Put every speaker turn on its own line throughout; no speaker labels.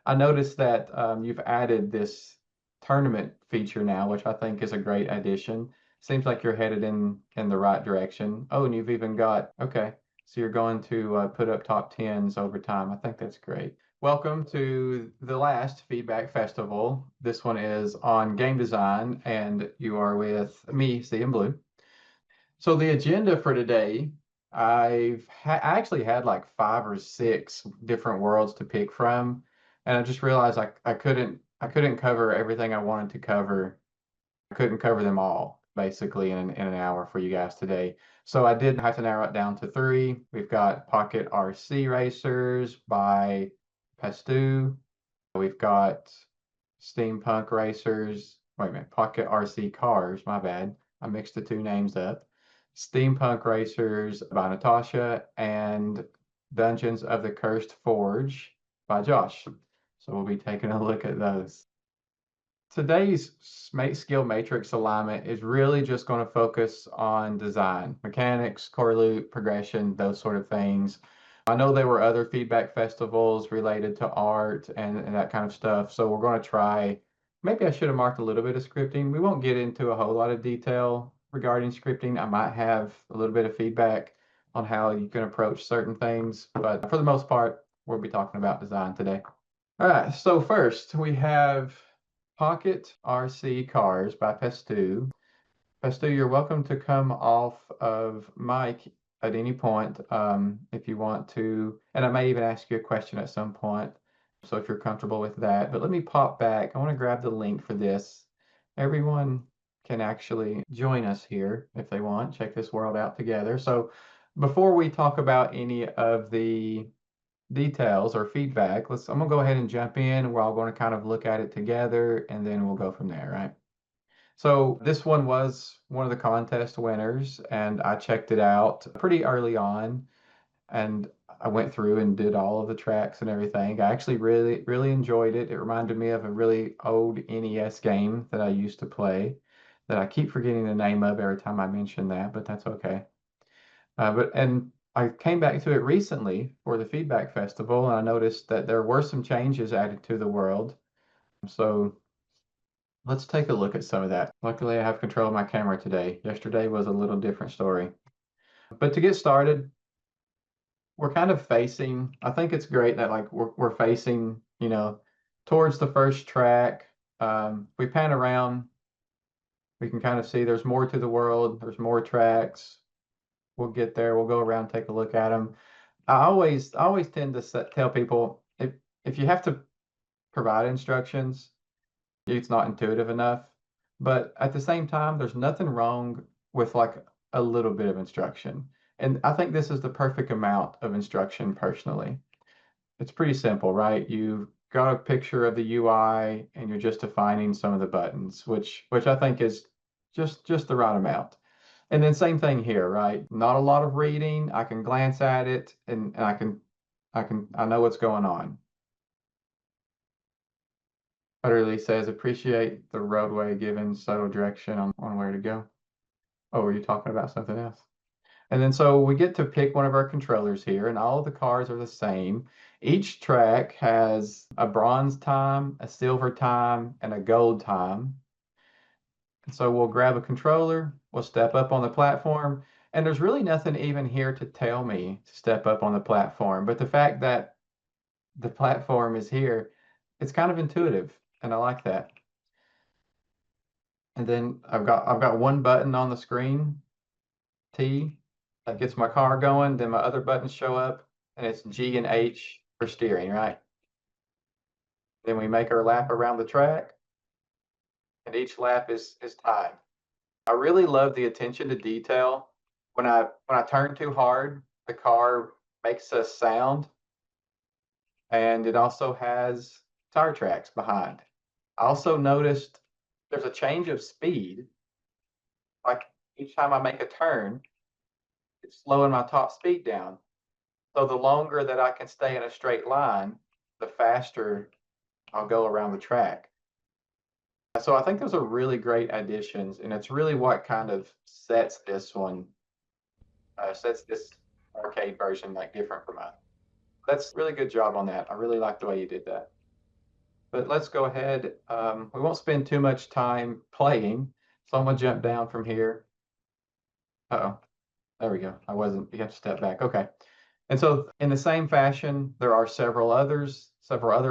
I noticed that you've added this tournament feature now, which I think is a great addition. Seems like you're headed in the right direction. Oh, and you've even got, okay, so you're going to put up top tens over time. I think that's great. Welcome to the last Feedback Festival. This one is on game design, and you are with me, SeeingBlue. So the agenda for today, I actually had like 5 or 6 different worlds to pick from, and I just realized I couldn't cover everything I wanted to cover. I couldn't cover them all basically in an hour for you guys today. So I did have to narrow it down to 3. We've got Pocket RC Racers by Pestu. We've got Steampunk Racers. Wait a minute, Pocket RC Cars, my bad. I mixed the 2 names up. Steampunk Racers by Natasha and Dungeons of the Cursed Forge by Josh. So we'll be taking a look at those. Today's skill matrix alignment is really just going to focus on design, mechanics, core loop, progression, those sort of things. I know there were other feedback festivals related to art and that kind of stuff, so we're going to try. Maybe I should have marked a little bit of scripting. We won't get into a whole lot of detail regarding scripting. I might have a little bit of feedback on how you can approach certain things, but for the most part, we'll be talking about design today. All right, so first we have Pocket RC Cars by Pestu. Pestu, you're welcome to come off of mic at any point if you want to, and I may even ask you a question at some point. So if you're comfortable with that, but let me pop back. I want to grab the link for this. Everyone can actually join us here if they want. Check this world out together. So before we talk about any of the details or feedback, I'm gonna go ahead and jump in. We're all going to kind of look at it together and then we'll go from there, right? So this one was one of the contest winners and I checked it out pretty early on and I went through and did all of the tracks and everything. I actually really enjoyed it. It reminded me of a really old NES game that I used to play that I keep forgetting the name of every time I mention that, but that's okay. But I came back to it recently for the Feedback Festival, and I noticed that there were some changes added to the world. So let's take a look at some of that. Luckily, I have control of my camera today. Yesterday was a little different story. But to get started, we're kind of facing, I think it's great that like we're facing, towards the first track. We pan around, we can kind of see there's more to the world, there's more tracks. We'll get there, we'll go around, take a look at them. I always tend to tell people if you have to provide instructions, it's not intuitive enough. But at the same time, there's nothing wrong with like a little bit of instruction. And I think this is the perfect amount of instruction personally. It's pretty simple, right? You've got a picture of the UI and you're just defining some of the buttons, which I think is just the right amount. And then same thing here, right? Not a lot of reading. I can glance at it and I know what's going on. Utterly says, appreciate the roadway given subtle direction on where to go. Oh, were you talking about something else? And then so we get to pick one of our controllers here, and all of the cars are the same. Each track has a bronze time, a silver time, and a gold time. And so we'll grab a controller, we'll step up on the platform, and there's really nothing even here to tell me to step up on the platform. But the fact that the platform is here, it's kind of intuitive, and I like that. And then I've got one button on the screen, T, that gets my car going. Then my other buttons show up, and it's G and H for steering, right? Then we make our lap around the track, and each lap is timed. I really love the attention to detail. When I turn too hard, the car makes a sound, and it also has tire tracks behind. I also noticed there's a change of speed. Like each time I make a turn, it's slowing my top speed down. So the longer that I can stay in a straight line, the faster I'll go around the track. So I think those are really great additions, and it's really what kind of sets this arcade version like different from mine. That's really good job on that. I really like the way you did that. But let's go ahead. We won't spend too much time playing, so I'm gonna jump down from here. Uh-oh, there we go. I wasn't, you have to step back. Okay. And so in the same fashion, there are several other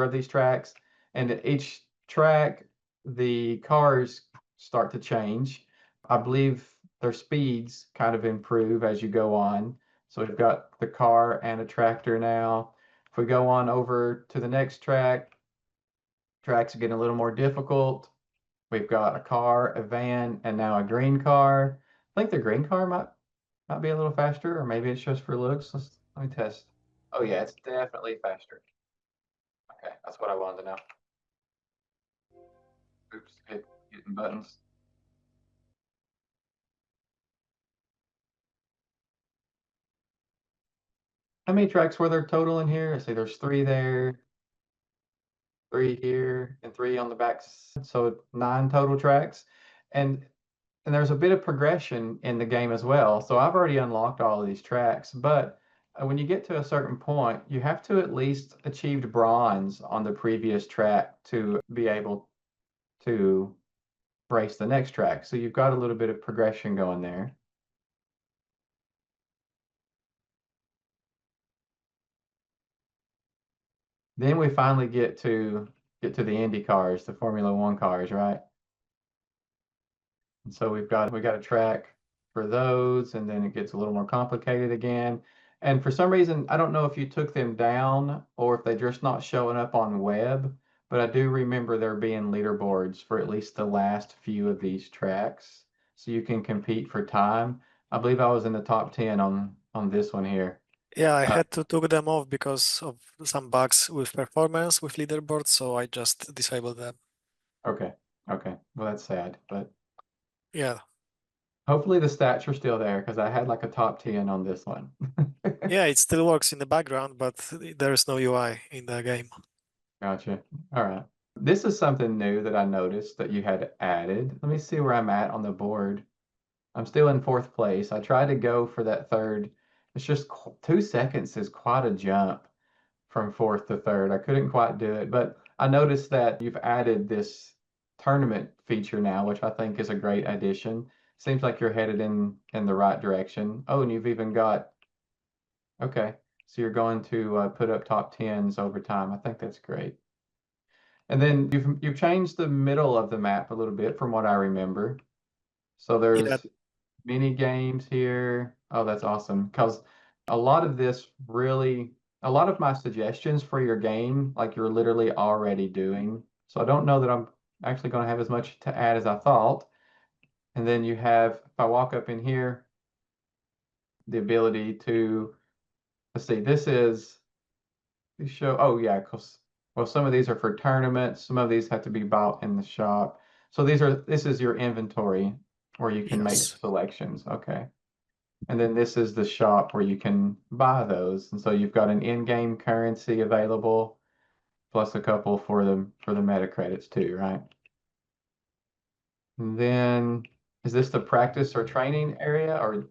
of these tracks, and at each track, the cars start to change. I believe their speeds kind of improve as you go on. So we've got the car and a tractor now. If we go on over to the next track, tracks are getting a little more difficult. We've got a car, a van, and now a green car. I think the green car might be a little faster, or maybe it's just for looks. Let me test. Oh yeah, it's definitely faster. Okay, that's what I wanted to know. Oops, hitting buttons. How many tracks were there total in here? I see there's three there, three here, and three on the back. So 9 total tracks. And and there's a bit of progression in the game as well. So I've already unlocked all of these tracks, but when you get to a certain point, you have to at least achieved bronze on the previous track to be able to race the next track. So you've got a little bit of progression going there. Then we finally get to the Indy cars, the Formula One cars, right? And so we got a track for those, and then it gets a little more complicated again. And for some reason, I don't know if you took them down or if they're just not showing up on web, but I do remember there being leaderboards for at least the last few of these tracks, so you can compete for time. I believe I was in the top 10 on this one here.
Yeah, I
Uh,
had to take them off because of some bugs with performance with leaderboard, so I just disabled them.
okay, okay. Well, that's sad, but
Yeah,
hopefully the stats are still there because I had like a top 10 on this one.
yeah, it still works in the background, but there is no UI in the game.
Gotcha. All right. This is something new that I noticed that you had added. Let me see where I'm at on the board. I'm still in fourth place. I tried to go for that third. It's just 2 seconds is quite a jump from fourth to third. I couldn't quite do it, but I noticed that you've added this tournament feature now, which I think is a great addition. Seems like you're headed in the right direction. Oh, and you've even got, okay, so you're going to put up top tens over time. I think that's great. And then you've changed the middle of the map a little bit from what I remember. So
Yeah,
there's mini games here. Oh, that's awesome. Because a lot of this really, a lot of my suggestions for your game, like you're literally already doing. So I don't know that I'm actually going to have as much to add as I thought. And then you have, if I walk up in here, the ability to, let's see, this is show, oh yeah, because well, some of these are for tournaments, some of these have to be bought in the shop. So this is your inventory where you can make
yes.
selections. Okay. And then this is the shop where you can buy those. And so you've got an in-game currency available, plus a couple for the meta credits too, right? And then is this the practice or training area or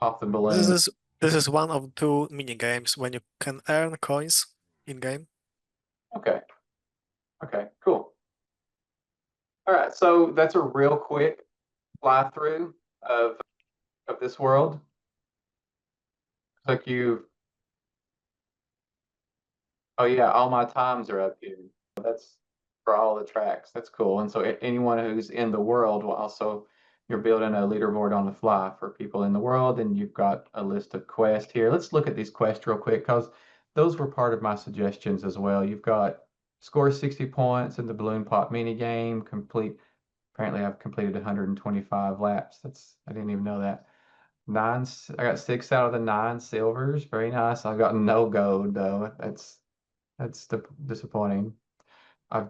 pop the
This
balloon?
is this is one of two mini games when you can earn coins in game.
Okay. Okay, cool. All right, so that's a real quick fly through of this world. Like you, oh yeah, all my times are up here. That's for all the tracks. That's cool. And so anyone who's in the world will also, you're building a leaderboard on the fly for people in the world, and you've got a list of quests here. Let's look at these quests real quick because those were part of my suggestions as well. You've got score 60 points in the balloon pop mini game. Apparently I've completed 125 laps. I didn't even know that. I got 6 out of the 9 silvers. Very nice. I've got no gold though. That's disappointing. I've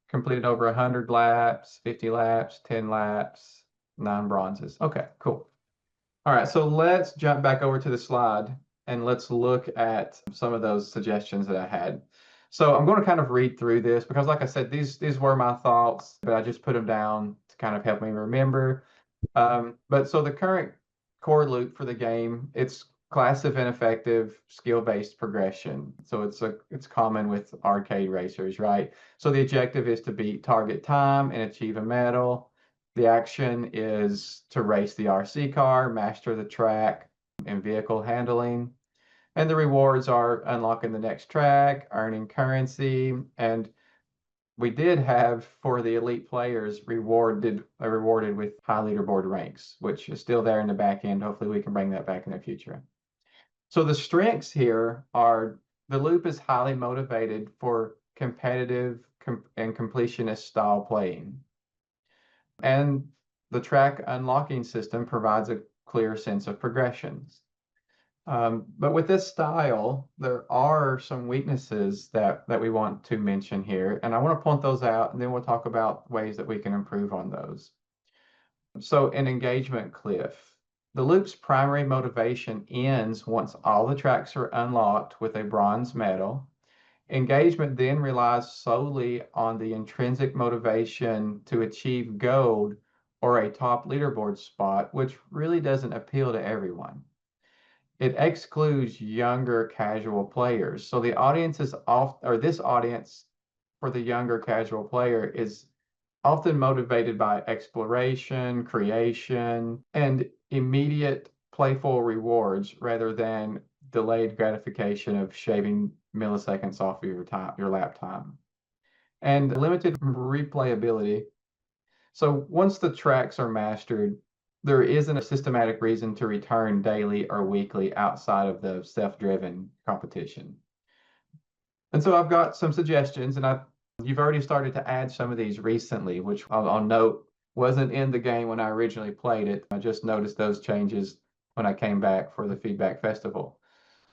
completed over 100 laps, 50 laps, 10 laps, 9 bronzes. Okay, cool. All right, so let's jump back over to the slide and let's look at some of those suggestions that I had. So I'm going to kind of read through this because, like I said, these were my thoughts, but I just put them down to kind of help me remember. But so the current core loot for the game, it's class of ineffective skill-based progression. So it's common with arcade racers, right? So the objective is to beat target time and achieve a medal. The action is to race the RC car, master the track and vehicle handling. And the rewards are unlocking the next track, earning currency, and we did have for the elite players rewarded with high leaderboard ranks, which is still there in the back end. Hopefully we can bring that back in the future. So the strengths here are the loop is highly motivated for competitive and completionist style playing. And the track unlocking system provides a clear sense of progressions. But with this style, there are some weaknesses that we want to mention here, and I want to point those out, and then we'll talk about ways that we can improve on those. So an engagement cliff. The loop's primary motivation ends once all the tracks are unlocked with a bronze medal. Engagement then relies solely on the intrinsic motivation to achieve gold or a top leaderboard spot, which really doesn't appeal to everyone. It excludes younger casual players. So the audience is this audience for the younger casual player is often motivated by exploration, creation, and immediate playful rewards rather than delayed gratification of shaving milliseconds off of your lap time. And limited replayability. So once the tracks are mastered, there isn't a systematic reason to return daily or weekly outside of the self-driven competition. And so I've got some suggestions, and you've already started to add some of these recently, which I'll note wasn't in the game when I originally played it. I just noticed those changes when I came back for the Feedback Festival.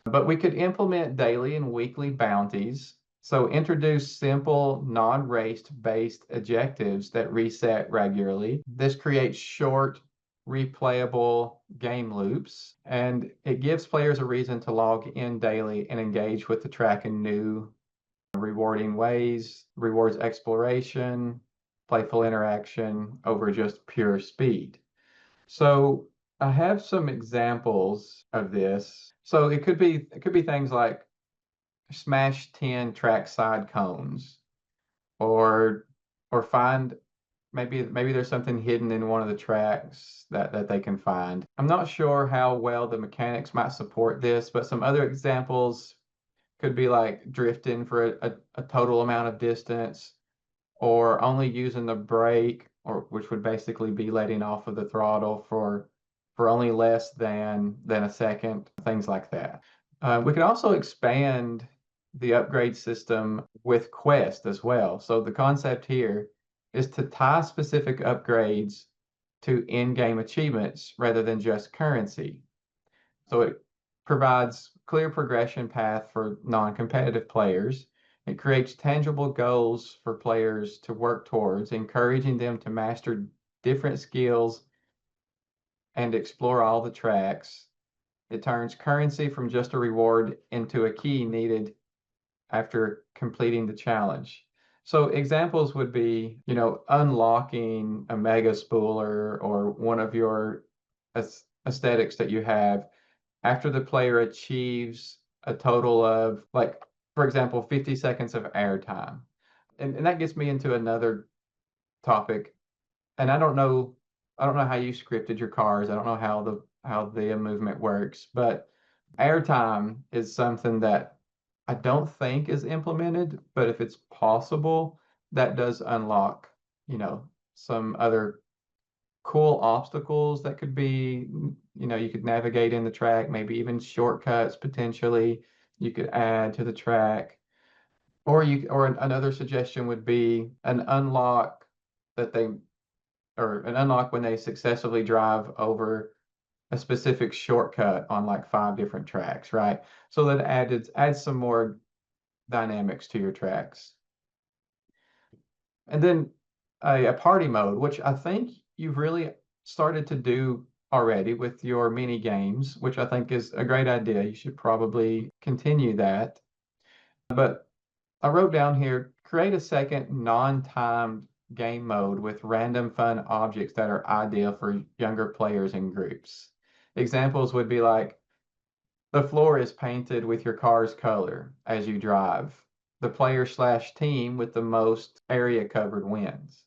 But we could implement daily and weekly bounties. So introduce simple, non-raced based objectives that reset regularly. This creates short, replayable game loops, and it gives players a reason to log in daily and engage with the track in new, rewarding ways, rewards exploration, playful interaction over just pure speed. So I have some examples of this. So it could be things like smash 10 trackside cones, or find maybe there's something hidden in one of the tracks that they can find. I'm not sure how well the mechanics might support this, but some other examples could be like drifting for a total amount of distance, or only using the brake, or which would basically be letting off of the throttle for only less than a second, things like that. We can also expand the upgrade system with quest as well. So the concept here is to tie specific upgrades to in-game achievements rather than just currency. So it provides clear progression path for non-competitive players. It creates tangible goals for players to work towards, encouraging them to master different skills and explore all the tracks. It turns currency from just a reward into a key needed after completing the challenge. So examples would be, unlocking a mega spooler or one of your aesthetics that you have after the player achieves a total of, like, for example, 50 seconds of airtime. And that gets me into another topic. And I don't know how you scripted your cars. I don't know how the movement works, but airtime is something that I don't think is implemented, but if it's possible, that does unlock, some other cool obstacles that could be, you could navigate in the track, maybe even shortcuts potentially you could add to the track. Or another suggestion would be an unlock that they or an unlock when they successfully drive over a specific shortcut on like 5 different tracks, right? So that adds some more dynamics to your tracks. And then a party mode, which I think you've really started to do already with your mini games, which I think is a great idea. You should probably continue that. But I wrote down here, create a second non-timed game mode with random fun objects that are ideal for younger players and groups. Examples would be like The floor is painted with your car's color as you drive. The player/team with the most area covered wins.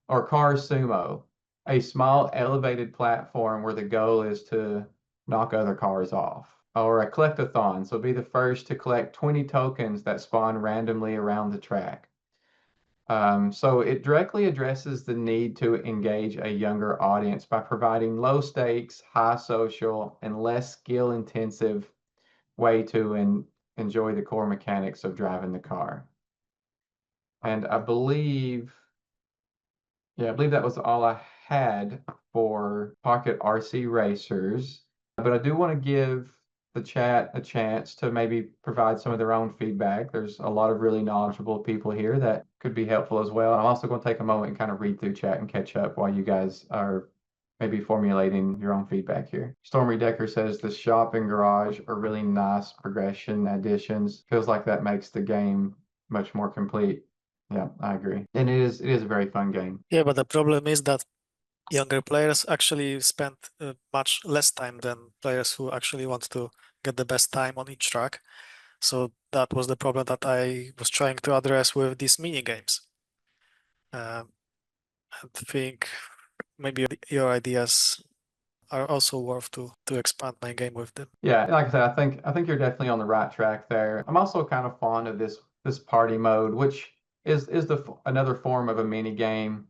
Or Car Sumo, a small elevated platform where the goal is to knock other cars off. Or a collectathon, so be the first to collect 20 tokens that spawn randomly around the track. So it directly addresses the need to engage a younger audience by providing low stakes, high social, and less skill intensive way to enjoy the core mechanics of driving the car. And I believe that was all I had for Pocket RC Racers. But I do want to give the chat a chance to maybe provide some of their own feedback. There's a lot of really knowledgeable people here that could be helpful as well. And I'm also going to take a moment and kind of read through chat and catch up while you guys are maybe formulating your own feedback here. Stormy Decker says the shop and garage are really nice progression additions. Feels like that makes the game much more complete. Yeah, I agree. And it is a very fun game.
Yeah, but the problem is that younger players actually spend much less time than players who actually want to get the best time on each track. So that was the problem that I was trying to address with these mini games. I think maybe your ideas are also worth to expand my game with them.
Yeah, like I said, I think you're definitely on the right track there. I'm also kind of fond of this party mode, which is another form of a mini game,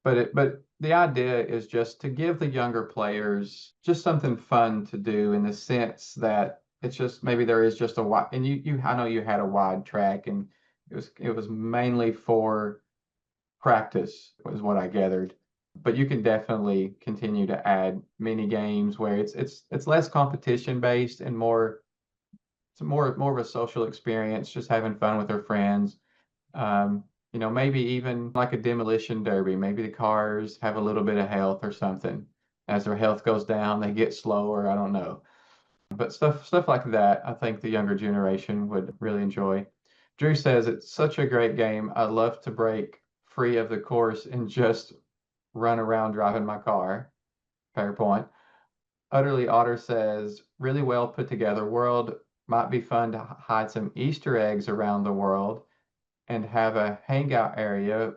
but the idea is just to give the younger players just something fun to do in the sense that it's just maybe there is just a wide, and you I know you had a wide track and it was mainly for practice was what I gathered. But you can definitely continue to add mini games where it's less competition based and more of a social experience, just having fun with their friends. Maybe even like a demolition derby. Maybe the cars have a little bit of health or something. As their health goes down, they get slower. I don't know. But stuff like that, I think the younger generation would really enjoy. Drew says it's such a great game. I'd love to break free of the course and just run around driving my car. Fair point. Utterly Otter says, really well put together world. Might be fun to hide some Easter eggs around the world and have a hangout area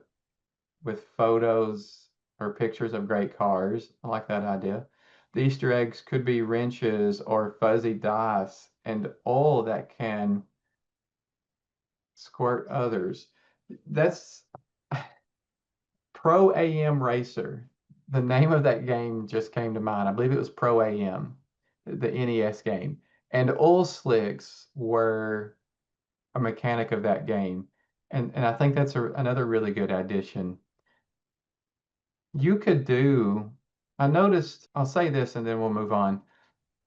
with photos or pictures of great cars. I like that idea. The Easter eggs could be wrenches or fuzzy dice and oil that can squirt others. That's Pro AM Racer. The name of that game just came to mind. I believe it was Pro AM, the NES game. And oil slicks were a mechanic of that game. And I think that's another really good addition. You could do, I noticed, I'll say this and then we'll move on.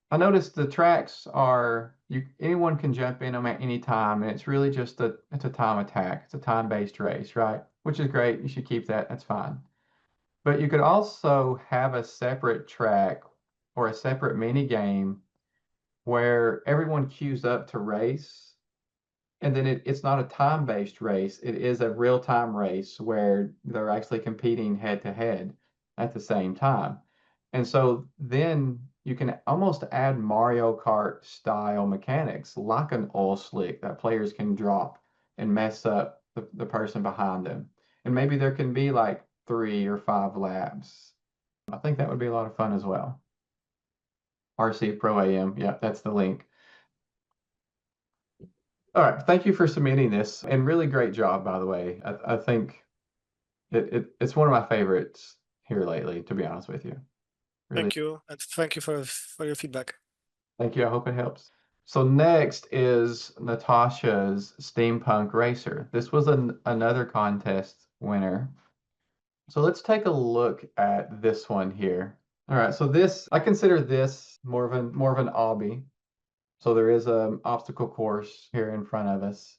I noticed the tracks are anyone can jump in them at any time, and it's really just it's a time attack. It's a time-based race, right? Which is great. You should keep that. That's fine. But you could also have a separate track or a separate mini game where everyone queues up to race, and then it's not a time-based race. It is a real-time race where they're actually competing head to head at the same time. And so then you can almost add Mario Kart style mechanics like an oil slick that players can drop and mess up the person behind them. And maybe there can be like 3 or 5 laps. I think that would be a lot of fun as well. RC Pro AM. Yeah, that's the link. All right. Thank you for submitting this and really great job, by the way. I think it's one of my favorites here lately, to be honest with you. Really.
Thank you, and thank you for your feedback.
Thank you. I hope it helps. So next is Natasha's Steampunk Racer. This was another contest winner. So let's take a look at this one here. All right, so this I consider this more of an obby. So there is an obstacle course here in front of us.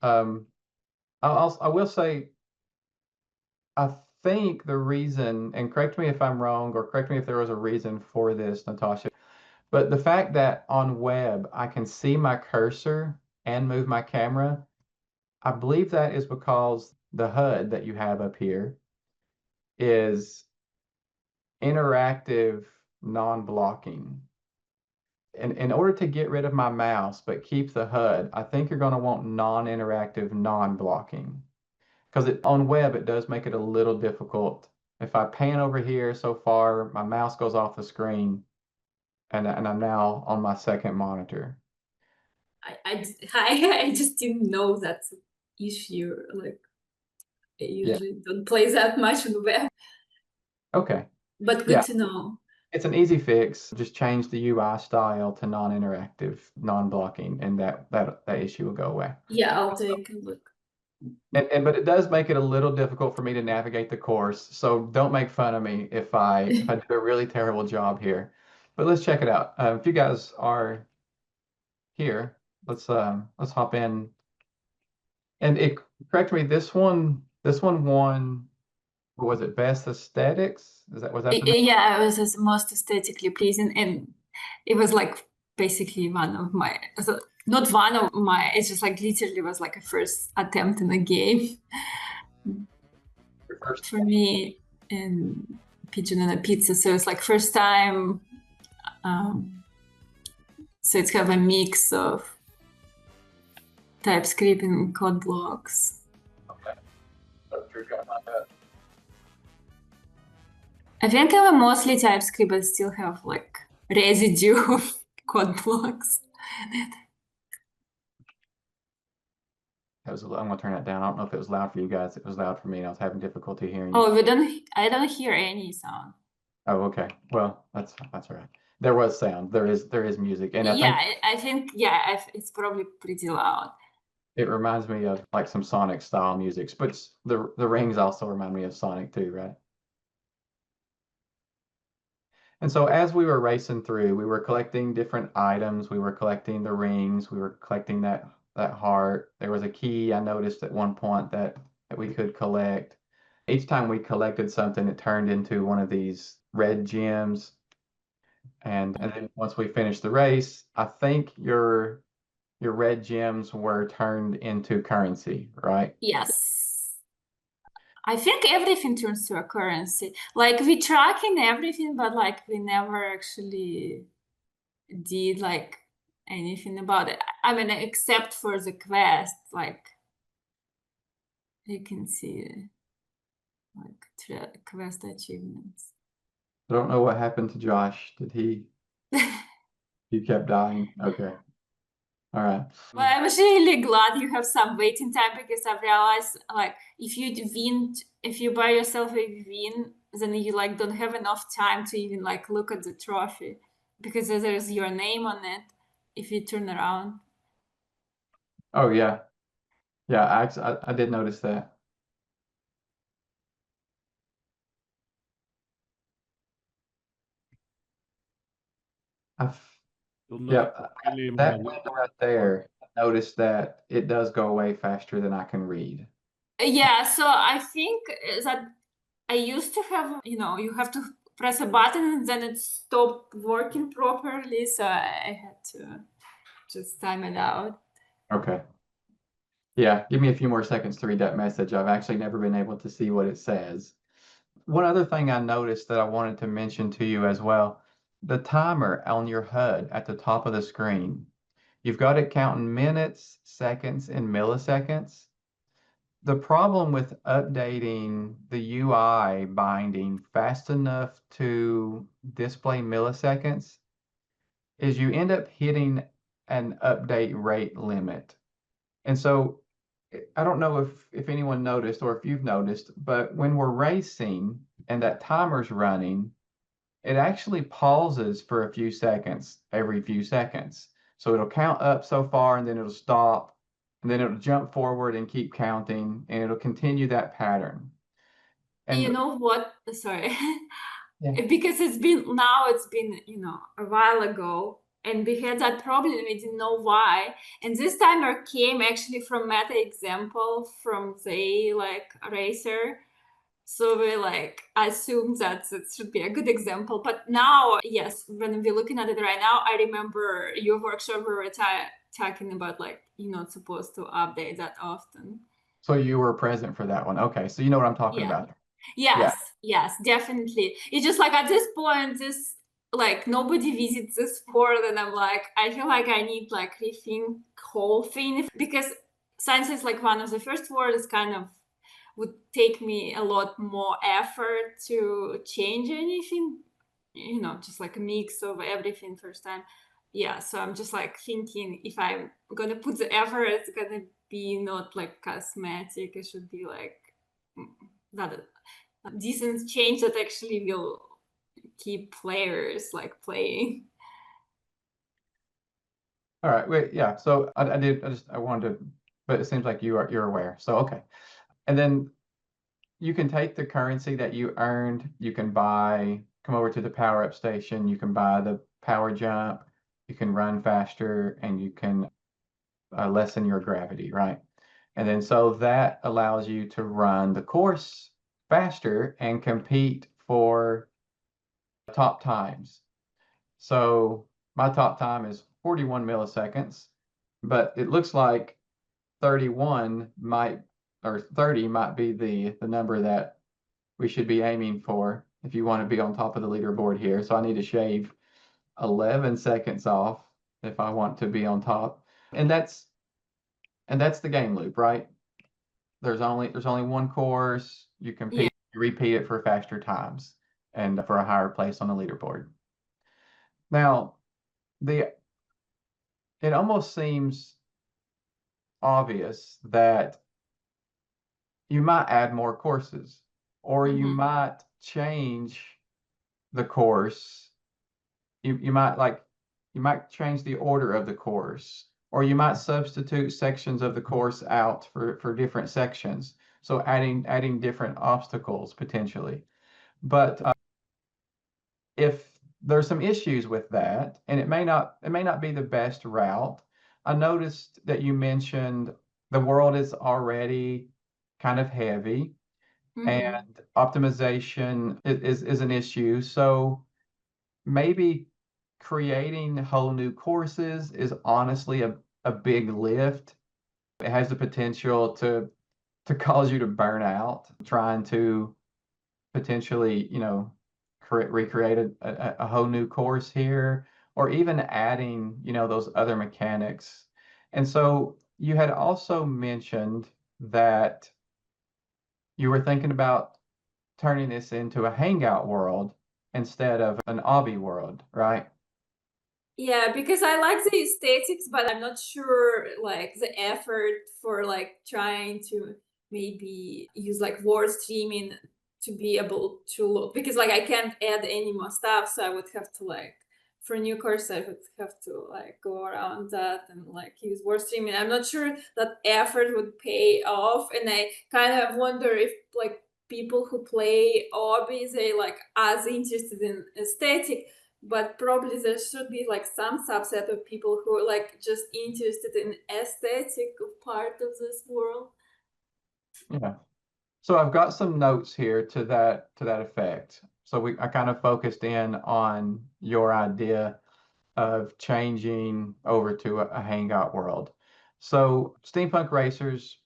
I will say I think the reason, and correct me if I'm wrong, or correct me if there was a reason for this, Natasha, but the fact that on web I can see my cursor and move my camera, I believe that is because the HUD that you have up here is interactive non-blocking. And in order to get rid of my mouse but keep the HUD, I think you're going to want non-interactive, non-blocking. Because on web, it does make it a little difficult. If I pan over here so far, my mouse goes off the screen and I'm now on my second monitor.
I just didn't know that's an issue. Like, I
Yeah.
usually don't play that much on the web,
Okay.
but good
Yeah.
to know.
It's an easy fix. Just change the UI style to non-interactive, non-blocking, and that issue will go away.
Yeah, I'll take a look.
But it does make it a little difficult for me to navigate the course. So don't make fun of me if I do a really terrible job here. But let's check it out. If you guys are here, let's hop in. And correct me, this one won, what was it, best aesthetics? Was that the
Yeah, it was the most aesthetically pleasing, and it was like basically one of my, so not one of my, it's just like literally was like a first attempt in a game
first?
for me in Pigeon and a Pizza. So it's like first time. So it's kind of a mix of TypeScript and code blocks.
Okay.
I think I'm mostly TypeScript, but still have like residue of code blocks.
I'm gonna turn that down. I don't know if it was loud for you guys. It was loud for me, and I was having difficulty hearing you.
Oh, I don't hear any sound.
Oh, okay. Well, that's all right. There was sound. There is music, and
I think it's probably pretty loud.
it reminds me of like some Sonic style music, but the rings also remind me of Sonic too, right? And so as we were racing through, we were collecting different items. We were collecting the rings. We were collecting that heart. There was a key I noticed at one point that we could collect. Each time we collected something, it turned into one of these red gems. And then once we finished the race, I think your red gems were turned into currency, right?
Yes. I think everything turns to a currency. Like we tracking everything, but like we never actually did like anything about it. I mean, except for the quest, like you can see like quest achievements.
I don't know what happened to Josh. Did he kept dying? Okay. All right.
Well, I'm really glad you have some waiting time because I've realized like if you buy yourself a win, then you like don't have enough time to even like look at the trophy because there's your name on it if you turn around.
Oh yeah. Yeah, I did notice that. Yeah, that window right there, I noticed that it does go away faster than I can read.
Yeah, so I think that I used to have, you have to press a button and then it stopped working properly, so I had to just time it out.
Okay. Yeah, give me a few more seconds to read that message. I've actually never been able to see what it says. One other thing I noticed that I wanted to mention to you as well, the timer on your HUD at the top of the screen. You've got it counting minutes, seconds, and milliseconds. The problem with updating the UI binding fast enough to display milliseconds is you end up hitting an update rate limit. And so I don't know if anyone noticed or if you've noticed, but when we're racing and that timer's running, it actually pauses for a few seconds every few seconds. So it'll count up so far and then it'll stop and then it'll jump forward and keep counting and it'll continue that pattern. And
You know what? Sorry.
yeah.
Because it's been a while ago and we had that problem, we didn't know why. And this timer came actually from meta example from the like racer. So we like assumed that it should be a good example. But now, yes, when we're looking at it right now, I remember your workshop we were talking about like you're not supposed to update that often.
So you were present for that one. Okay, so you know what I'm talking about.
Yes, definitely. It's just like at this point, this like nobody visits this sport, and I'm like, I feel like I need like rethink whole thing, because science is like one of the first words, kind of would take me a lot more effort to change anything, you know, just like a mix of everything first time. Yeah, so I'm just like thinking, if I'm gonna put the effort, it's gonna be not like cosmetic, it should be like that a decent change that actually will keep players like playing.
All right, wait, yeah. So I wanted to, but it seems like you're aware. So okay. And then you can take the currency that you earned, you can come over to the power up station, you can buy the power jump, you can run faster, and you can lessen your gravity, right? And then so that allows you to run the course faster and compete for top times. So my top time is 41 milliseconds, but it looks like 31 might, or 30 might be the number that we should be aiming for if you want to be on top of the leaderboard here. So I need to shave 11 seconds off if I want to be on top. And that's the game loop, right? There's only one course. You compete, you repeat it for faster times and for a higher place on the leaderboard. Now, it almost seems obvious that you might add more courses, or you might change the course. You might change the order of the course, or you might substitute sections of the course out for different sections. So adding different obstacles potentially. But if there's some issues with that, and it may not be the best route. I noticed that you mentioned the world is already kind of heavy, and optimization is an issue. So maybe creating whole new courses is honestly a big lift. It has the potential to cause you to burn out trying to potentially, recreate a whole new course here, or even adding, those other mechanics. And so you had also mentioned that you were thinking about turning this into a hangout world instead of an obby world, right?
Yeah, because I like the aesthetics, but I'm not sure like the effort for like trying to maybe use like word streaming to be able to look, because like I can't add any more stuff, so I would have to like, for a new course I would have to like go around that and like use word streaming. I'm not sure that effort would pay off, and I kind of wonder if like people who play obbies, they like as interested in aesthetic, but probably there should be like some subset of people who are like just interested in aesthetic part of this world.
Yeah. So I've got some notes here to that effect. So I kind of focused in on your idea of changing over to a hangout world. So Steampunk Racers,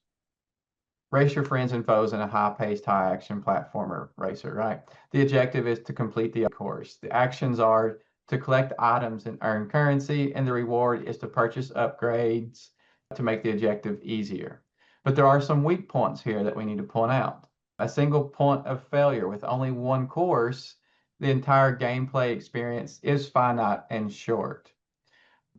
race your friends and foes in a high-paced, high-action platformer racer, right? The objective is to complete the course. The actions are to collect items and earn currency, and the reward is to purchase upgrades to make the objective easier. But there are some weak points here that we need to point out. A single point of failure with only one course, the entire gameplay experience is finite and short.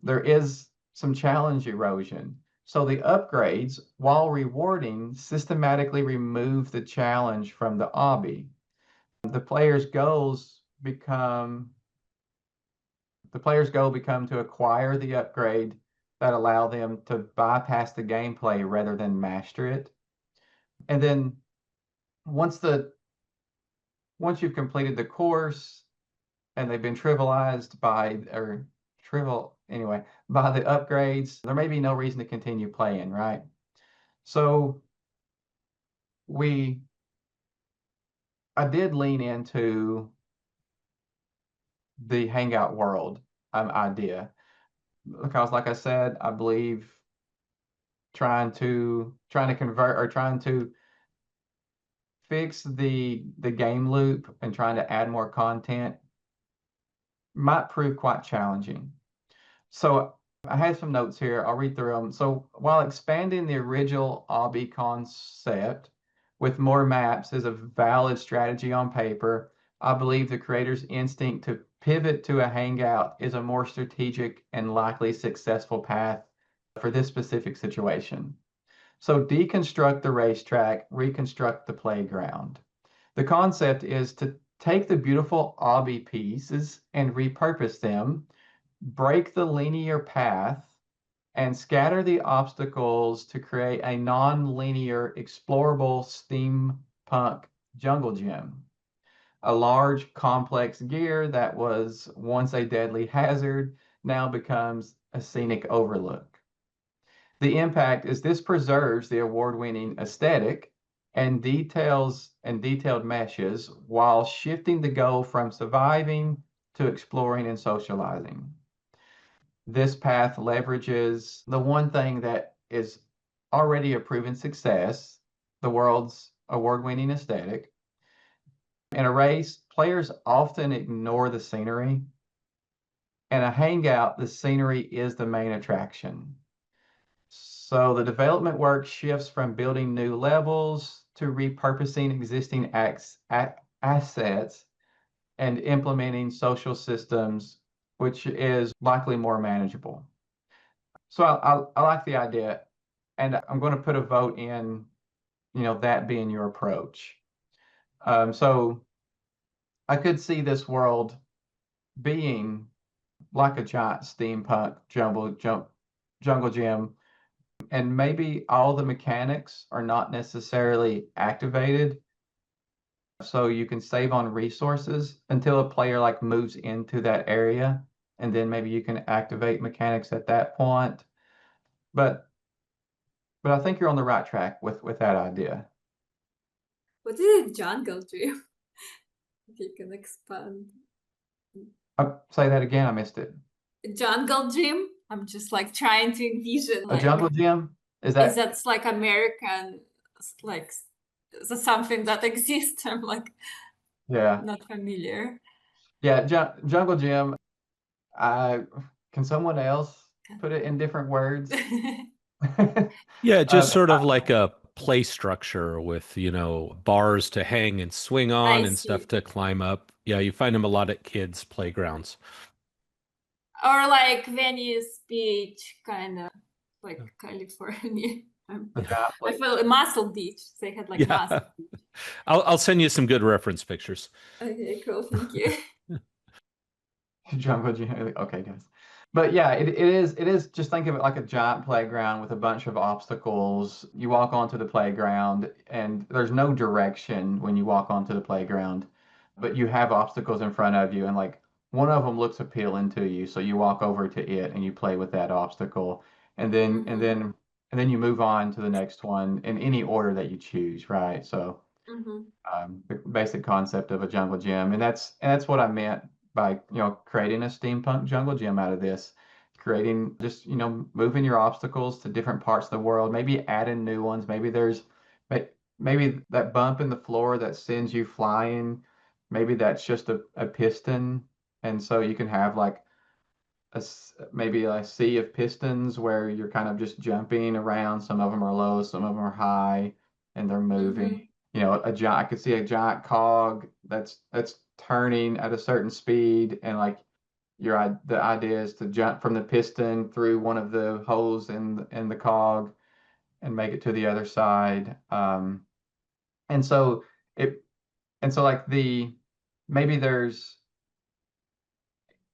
There is some challenge erosion. So the upgrades, while rewarding, systematically remove the challenge from the obby. The player's goal become to acquire the upgrade that allow them to bypass the gameplay rather than master it. And then once you've completed the course and they've been trivialized by the upgrades, there may be no reason to continue playing, right? So I did lean into the hangout world idea, because like I said, I believe trying to convert, or trying to fix the game loop and trying to add more content might prove quite challenging. So I had some notes here. I'll read through them. So while expanding the original obby concept with more maps is a valid strategy on paper, I believe the creator's instinct to pivot to a hangout is a more strategic and likely successful path for this specific situation. So deconstruct the racetrack, reconstruct the playground. The concept is to take the beautiful obby pieces and repurpose them, break the linear path, and scatter the obstacles to create a non-linear, explorable steampunk jungle gym. A large, complex gear that was once a deadly hazard now becomes a scenic overlook. The impact is this preserves the award-winning aesthetic and detailed meshes while shifting the goal from surviving to exploring and socializing. This path leverages the one thing that is already a proven success, the world's award-winning aesthetic. In a race, players often ignore the scenery. In a hangout, the scenery is the main attraction. So the development work shifts from building new levels to repurposing existing assets and implementing social systems, which is likely more manageable. So I like the idea, and I'm going to put a vote in, that being your approach. So I could see this world being like a giant steampunk jungle gym, and maybe all the mechanics are not necessarily activated, so you can save on resources until a player like moves into that area, and then maybe you can activate mechanics at that point. But I think you're on the right track with that idea.
What is a jungle gym? If you can expand.
Say that again, I missed it.
Jungle gym? I'm just like trying to envision
A jungle gym?
Is that's like American, like something that exists? I'm like not familiar.
Yeah, jungle gym. Can someone else put it in different words?
Yeah, just sort of like a play structure with, bars to hang and swing on and stuff to climb up. Yeah, you find them a lot at kids' playgrounds.
Or like Venice Beach, kind of like California. I feel Muscle Beach. They had like Muscle Beach.
I'll send you some good reference pictures.
Okay, cool. Thank you.
Jungle gym. Okay, guys. But yeah, it is just think of it like a giant playground with a bunch of obstacles. You walk onto the playground and there's no direction when you walk onto the playground, but you have obstacles in front of you, and like one of them looks appealing to you, so you walk over to it and you play with that obstacle, and then you move on to the next one in any order that you choose, right? So the basic concept of a jungle gym, and that's what I meant by creating a steampunk jungle gym out of this, creating just moving your obstacles to different parts of the world, maybe adding new ones. Maybe there's maybe that bump in the floor that sends you flying, maybe that's just a piston, and so you can have like maybe a sea of pistons where you're kind of just jumping around. Some of them are low, some of them are high, and they're moving. I could see a giant cog that's turning at a certain speed, and like the idea is to jump from the piston through one of the holes in the cog and make it to the other side. And so like maybe there's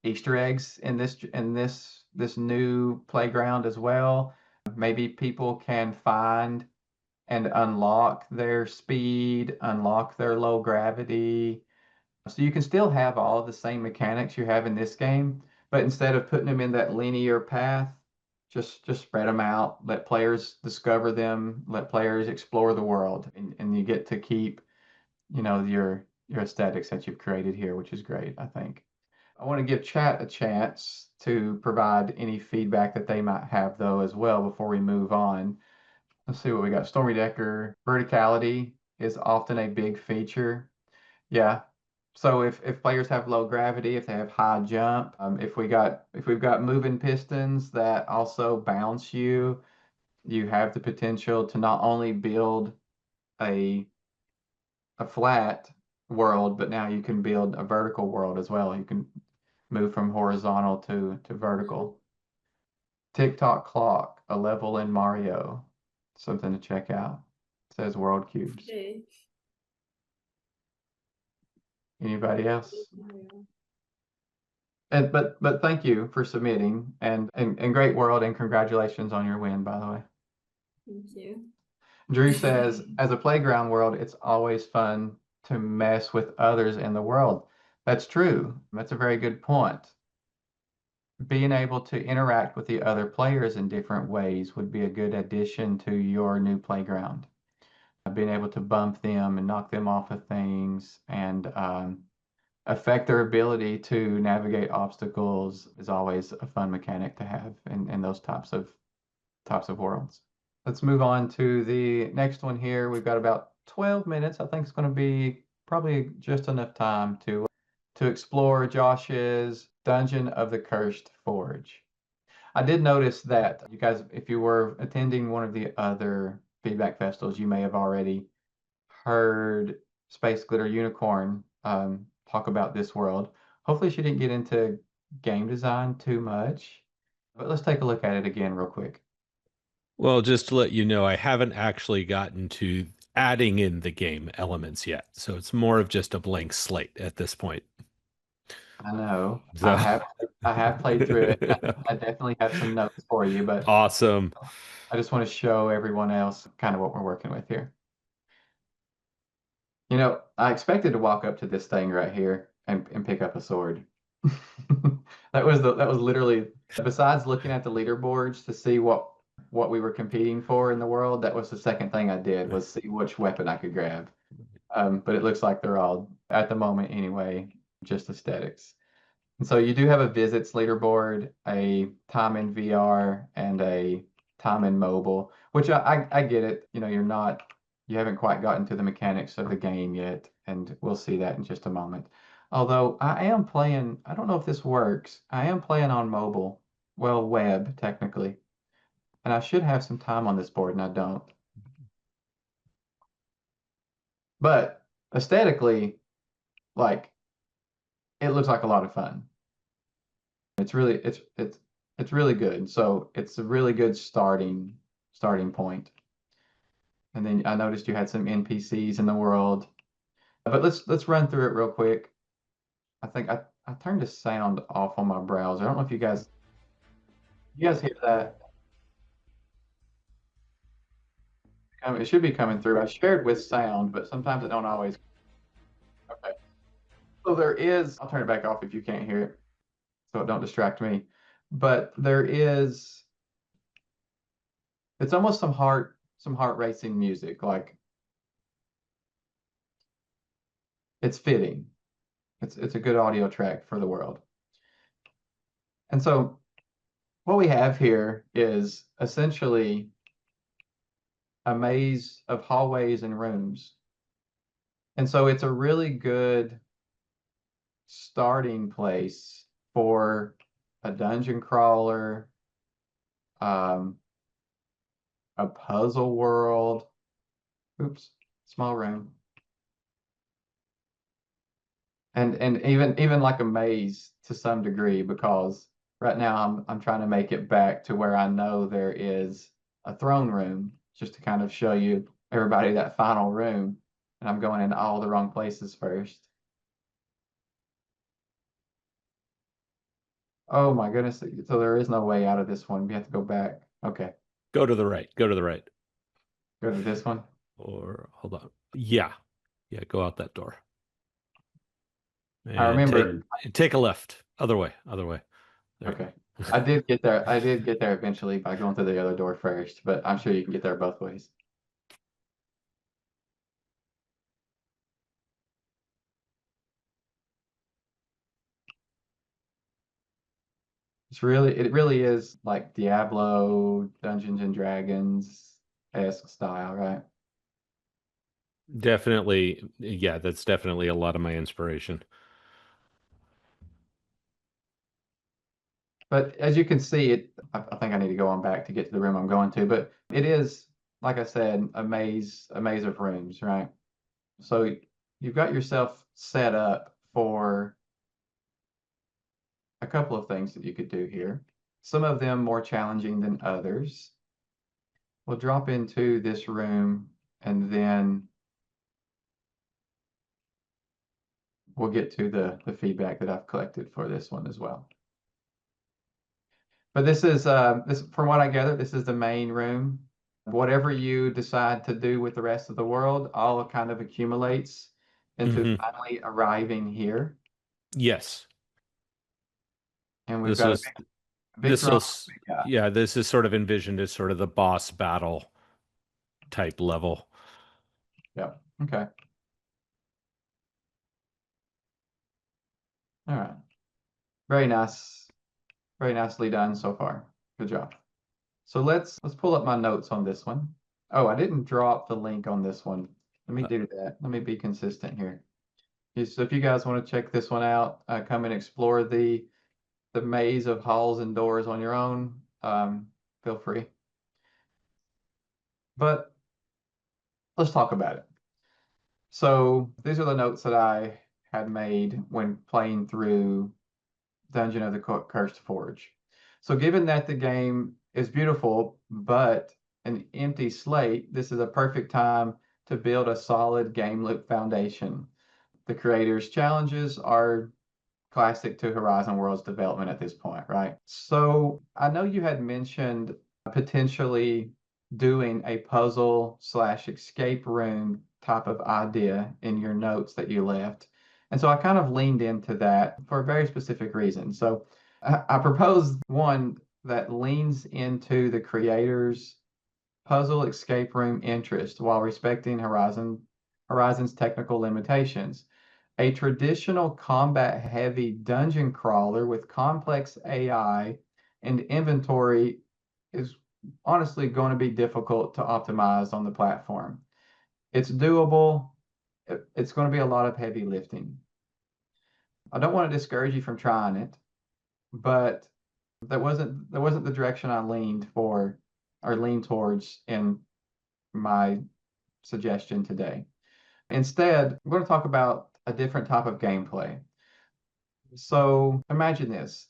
Easter eggs in this new playground as well. Maybe people can find and unlock their speed, unlock their low gravity. So you can still have all the same mechanics you have in this game, but instead of putting them in that linear path, just spread them out, let players discover them, let players explore the world, and you get to keep, your aesthetics that you've created here, which is great, I think. I want to give chat a chance to provide any feedback that they might have, though, as well, before we move on. Let's see what we got. Stormy Decker, verticality is often a big feature. Yeah, So if players have low gravity, if they have high jump, if we've got moving pistons that also bounce you, you have the potential to not only build a flat world, but now you can build a vertical world as well. You can move from horizontal to vertical. Tick-tock clock, a level in Mario. Something to check out. It says world cubes.
Okay.
Anybody else? And but thank you for submitting and great world and congratulations on your win, by the way.
Thank you.
Drew says, as a playground world, it's always fun to mess with others in the world. That's true. That's a very good point. Being able to interact with the other players in different ways would be a good addition to your new playground. Being able to bump them and knock them off of things and affect their ability to navigate obstacles is always a fun mechanic to have in those types of worlds. Let's move on to the next one here. We've got about 12 minutes. I think it's going to be probably just enough time to explore Josh's Dungeon of the Cursed Forge. I did notice that you guys, if you were attending one of the other feedback festivals, you may have already heard Space Glitter Unicorn talk about this world. Hopefully she didn't get into game design too much, but let's take a look at it again real quick.
Well, just to let you know, I haven't actually gotten to adding in the game elements yet. So it's more of just a blank slate at this point.
I know.
So.
I have played through it. I definitely have some notes for you, but
awesome.
I just want to show everyone else kind of what we're working with here. You know, I expected to walk up to this thing right here and pick up a sword. That was literally, besides looking at the leaderboards to see what we were competing for in the world, that was the second thing I did, was see which weapon I could grab. But it looks like they're all, at the moment anyway, just aesthetics. And so you do have a visits leaderboard, a time in VR, and a time in mobile, which I get it. You know, you haven't quite gotten to the mechanics of the game yet, and we'll see that in just a moment. Although I am playing, I don't know if this works. I am playing on mobile, well, web technically, and I should have some time on this board, and I don't. But aesthetically, like, it looks like a lot of fun. It's really good. So it's a really good starting point. And then I noticed you had some NPCs in the world. But let's run through it real quick. I think I turned the sound off on my browser. I don't know if you guys hear that. It should be coming through. I shared with sound, but sometimes it don't always. Okay. So there is, I'll turn it back off if you can't hear it, so it don't distract me. But there is, it's almost some heart racing music, like it's fitting. It's a good audio track for the world. And so what we have here is essentially a maze of hallways and rooms. And so it's a really good starting place for a dungeon crawler, a puzzle world. Oops, small room. And even like a maze to some degree, because right now I'm trying to make it back to where I know there is a throne room, just to kind of show you everybody that final room. And I'm going in all the wrong places first. Oh my goodness. So there is no way out of this one. We have to go back. Okay.
Go to the right. Go to the right.
Go to this one.
Or hold on. Yeah. Yeah, go out that door. And
I remember.
take a left. Other way. There.
Okay. I did get there. I did get there eventually by going through the other door first, but I'm sure you can get there both ways. It really is like Diablo, Dungeons and Dragons-esque style, right?
Definitely, yeah, that's definitely a lot of my inspiration.
But as you can see, I think I need to go on back to get to the room I'm going to, but it is, like I said, a maze of rooms, right? So you've got yourself set up for a couple of things that you could do here. Some of them more challenging than others. We'll drop into this room and then we'll get to the feedback that I've collected for this one as well. But this is from what I gather, this is the main room. Whatever you decide to do with the rest of the world, all kind of accumulates into finally arriving here.
Yes.
And we've
This
got
was
a big
this
drum.
was yeah, this is sort of envisioned as sort of the boss battle type level.
Yeah. Okay. All right. Very nice. Very nicely done so far. Good job. So let's pull up my notes on this one. Oh, I didn't drop the link on this one. Let me do that. Let me be consistent here. So if you guys want to check this one out, come and explore the maze of halls and doors on your own. Feel free. But let's talk about it. So these are the notes that I had made when playing through Dungeon of the Cursed Forge. So given that the game is beautiful, but an empty slate, this is a perfect time to build a solid game loop foundation. The creator's challenges are classic to Horizon Worlds development at this point, right? So I know you had mentioned potentially doing a puzzle / escape room type of idea in your notes that you left. And so I kind of leaned into that for a very specific reason. So I proposed one that leans into the creator's puzzle escape room interest while respecting Horizon's technical limitations. A traditional combat-heavy dungeon crawler with complex AI and inventory is honestly going to be difficult to optimize on the platform. It's doable. It's going to be a lot of heavy lifting. I don't want to discourage you from trying it, but that wasn't the direction I leaned towards in my suggestion today. Instead, we're going to talk about a different type of gameplay. So imagine this.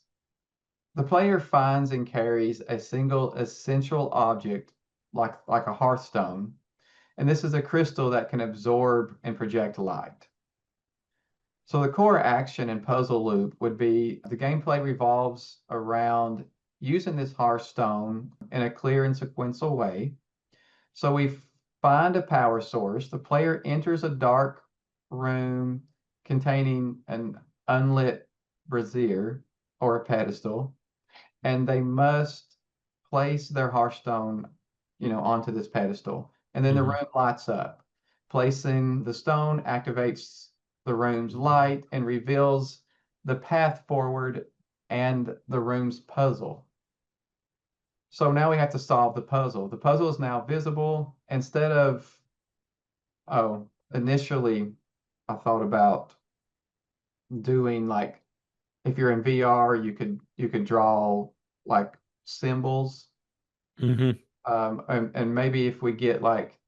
The player finds and carries a single essential object like a hearthstone, and this is a crystal that can absorb and project light. So the core action and puzzle loop would be the gameplay revolves around using this hearthstone in a clear and sequential way. So we find a power source. The player enters a dark room containing an unlit brazier or a pedestal, and they must place their hearthstone, onto this pedestal. And then the room lights up. Placing the stone activates the room's light and reveals the path forward and the room's puzzle. So now we have to solve the puzzle. The puzzle is now visible instead of, initially I thought about doing like, if you're in VR, you could draw like symbols. And maybe if we get like,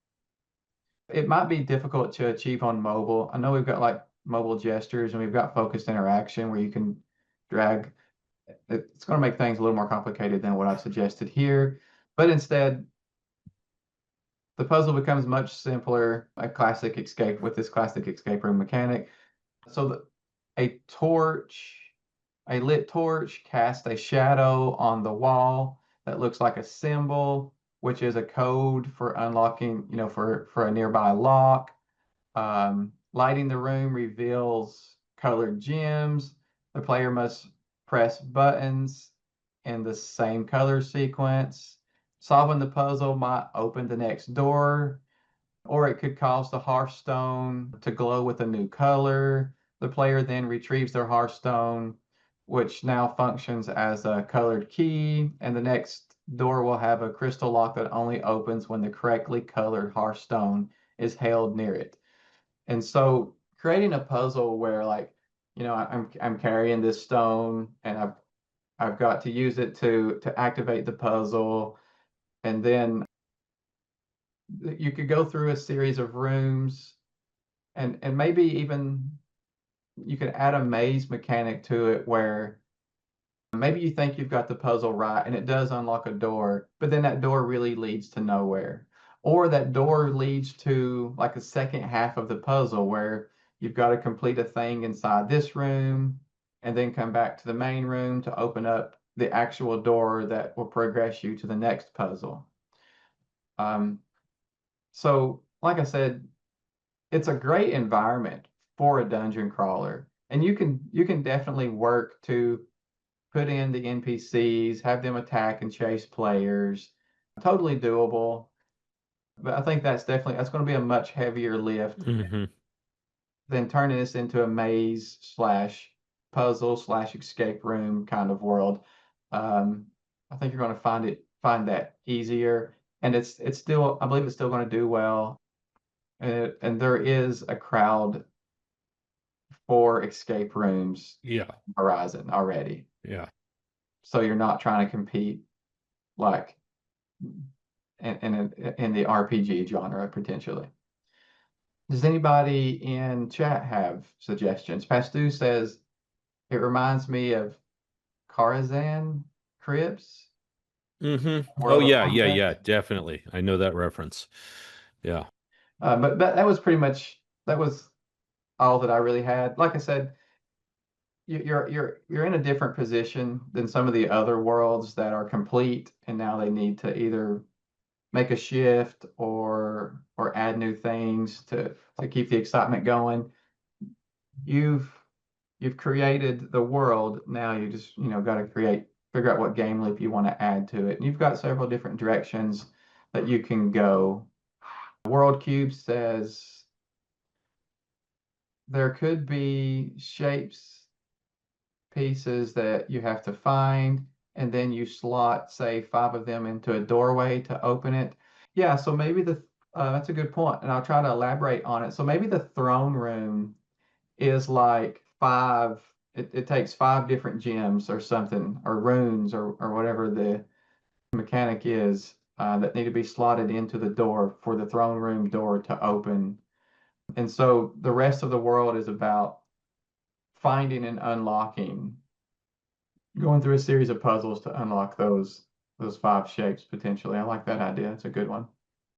it might be difficult to achieve on mobile. I know we've got like mobile gestures and we've got focused interaction where you can drag. It's going to make things a little more complicated than what I've suggested here. But instead, the puzzle becomes much simpler, with this classic escape room mechanic. So a lit torch casts a shadow on the wall that looks like a symbol, which is a code for unlocking, for a nearby lock. Lighting the room reveals colored gems. The player must press buttons in the same color sequence. Solving the puzzle might open the next door, or it could cause the hearthstone to glow with a new color. The player then retrieves their hearthstone, which now functions as a colored key, and the next door will have a crystal lock that only opens when the correctly colored hearthstone is held near it. And so creating a puzzle where like, I'm carrying this stone and I've got to use it to activate the puzzle. And then you could go through a series of rooms and maybe even you could add a maze mechanic to it where maybe you think you've got the puzzle right and it does unlock a door, but then that door really leads to nowhere. Or that door leads to like a second half of the puzzle where you've got to complete a thing inside this room and then come back to the main room to open up the actual door that will progress you to the next puzzle. So like I said, it's a great environment for a dungeon crawler. And you can definitely work to put in the NPCs, have them attack and chase players. Totally doable. But I think that's going to be a much heavier lift than turning this into a maze / puzzle / escape room kind of world. I think you're going to find that easier, and it's still, I believe it's still going to do well. And there is a crowd for escape rooms.
Yeah.
Horizon already.
Yeah.
So you're not trying to compete like in the RPG genre potentially. Does anybody in chat have suggestions? Pastu says it reminds me of Karazhan Crypts.
Oh yeah, definitely. I know that reference. Yeah.
But that was pretty much, that was all that I really had. Like I said, you're in a different position than some of the other worlds that are complete and now they need to either make a shift or add new things to keep the excitement going. You've created the world. Now you just got to figure out what game loop you want to add to it. And you've got several different directions that you can go. World Cube says there could be shapes, pieces that you have to find, and then you slot, say, 5 of them into a doorway to open it. Yeah, so maybe that's a good point, and I'll try to elaborate on it. So maybe the throne room is like 5, it takes 5 different gems or something, or runes, or whatever the mechanic is, that need to be slotted into the door for the throne room door to open. And so the rest of the world is about finding and unlocking, going through a series of puzzles to unlock those 5 shapes potentially. I like that idea. It's a good one.